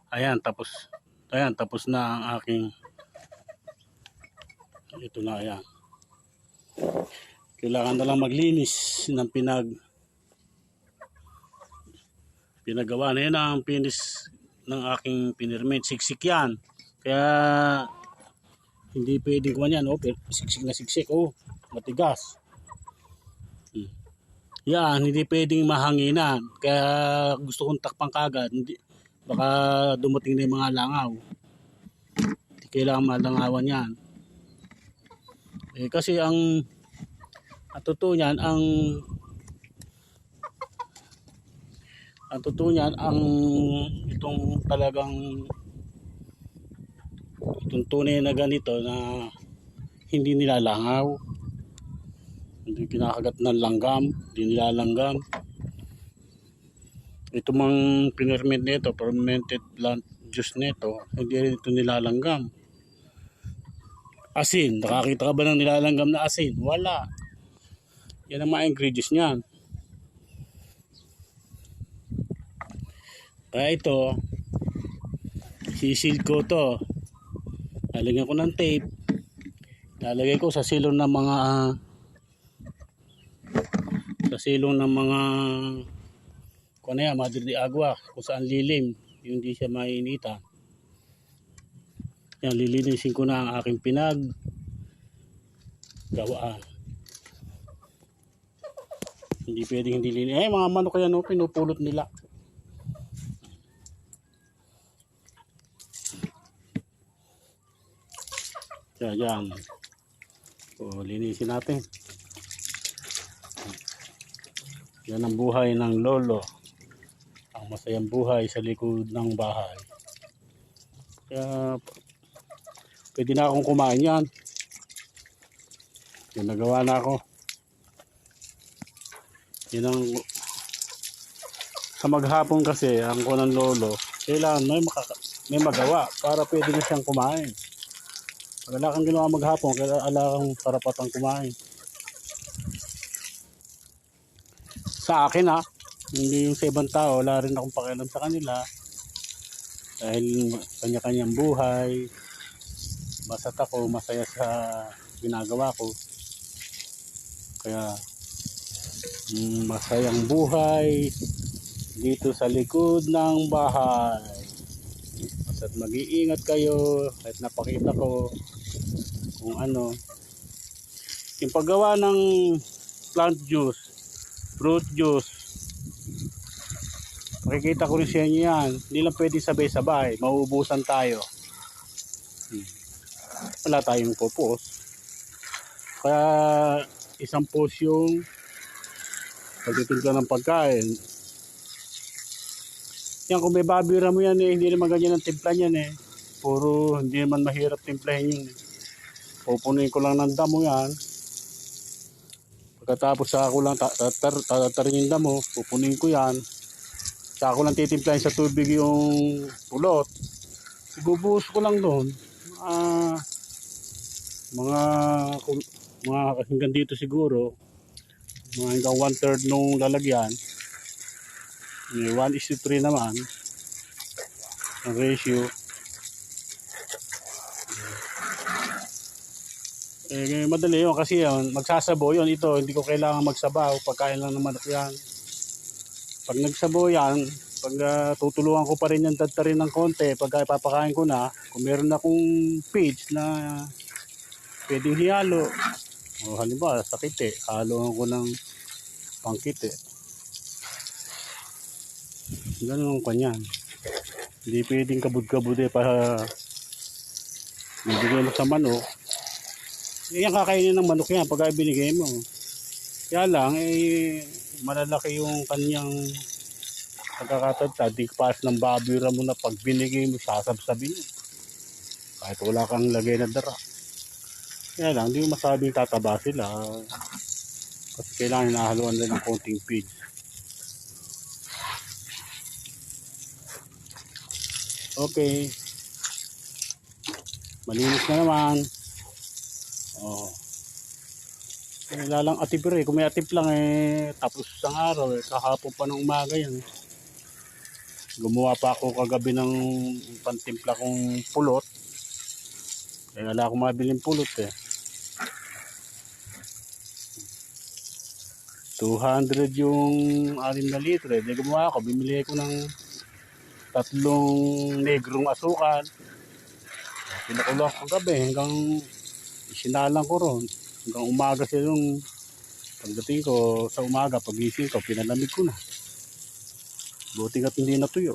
Ayan, tapos na ang aking, ito na, ayan. Kailangan na lang maglinis ng pinagawa na yan ang finish ng aking pinirmit. Siksik yan. Kaya hindi pwedeng kuha yan. Oh, siksik na siksik. Oh, matigas. Yan, hindi pwedeng mahanginan. Kaya gusto kong takpang kagad. Hindi, baka dumating na yung mga langaw. Hindi kailangan malangawan yan. Kasi ang totoo niyan, ang totoo niyan, itong talagang itong tunay na ganito na hindi nilalangaw, hindi kinakagat ng langgam, hindi nilalanggam. Ito mang pinirmit nito, fermented plant juice nito, hindi rin ito nilalanggam. Asin, nakakita ka ba ng nilalanggam na asin? Wala. Yan ang mga ingredients niyan. Kaya ito, sisil ko to. Lalagyan ko ng tape. Lalagay ko sa silong ng mga kung ano yan, Madre de Agua, kung saan lilim, yung hindi siya mainita. Yan, lilinisin ko na ang aking gawaan. Hindi pwedeng hindi linis. Mga manok yan, no, pinupulot nila. Yan. So, linisin natin. Yan ang buhay ng lolo. Ang masayang buhay sa likod ng bahay. Kaya, pwede na akong kumain yan. Yan, nagawa na ako. Yan ang, sa maghapon kasi, ang kunang lolo, kailangan may magawa para pwede na siyang kumain. Pag wala kang ginawa maghapon, kaya wala kang karapatang kumain. Sa akin hindi yung sa ibang tao, wala rin akong pakialam sa kanila. Dahil kanya-kanyang buhay, basta't ako masaya sa ginagawa ko. Kaya masayang buhay dito sa likod ng bahay. Basta't mag-iingat kayo kahit napakita ko kung ano. Yung paggawa ng plant juice, fruit juice, makikita ko rin sa inyo yan. Hindi lang pwede sabay-sabay, mauubusan tayo. Wala tayong pupos. Kaya isang post yung pagtitimpla ng pagkain. Yan, kung may babira mo yan hindi naman ganyan ang timpla niyan Puro, hindi naman mahirap timplahin yun Pupunuin ko lang ng damo yan. Pagkatapos saka ko lang tatarin yung damo, pupunuin ko yan. Saka ko lang titimplahin sa tubig yung pulot. Ibubuhos ko lang doon. Mga hanggang dito siguro. Mga hanggang 1/3 nung lalagyan. 1:3 naman ang ratio. Madali yun kasi magsasabaw yun. Ito hindi ko kailangan magsabaw, pagkain lang naman yan. Pag nagsabaw yan, pag tutulungan ko pa rin yan tatarin ng konti, pag ipapakain ko na, kung meron akong feeds na pwedeng hiyalo, o halimbawa sa kite, haloan ko ng pangkite. Ganun ang kanyan. Hindi pwedeng kabud-kabud para bibigay mo sa manok. Yan kakainin ng manok yan pag binigay mo. Kaya lang malalaki yung kanyang pagkakatagtad. Di paas ng babira mo na pag binigay mo sasabsabi niya. Kahit wala kang lagay na dara. Kaya lang hindi mo masabing tataba sila. Kasi kailangan hinahaluan din ng konting feed. Okay. Malinis na naman. Lalang atip rin. Kung may atip lang tapos isang araw kahapon pa ng umaga yan. Gumawa pa ako kagabi ng pantimpla kong pulot. Kaya wala akong mabiling pulot eh. 200 yung 6 na litro eh. Di gumawa ako, bimili ko ng 3 negrong asukal. Pinakulo ako kagabi hanggang sinalang ko ron. Hanggang umaga siya yung pagdating ko sa umaga, pagising ko, pinalamig ko na. Buti nga't hindi natuyo.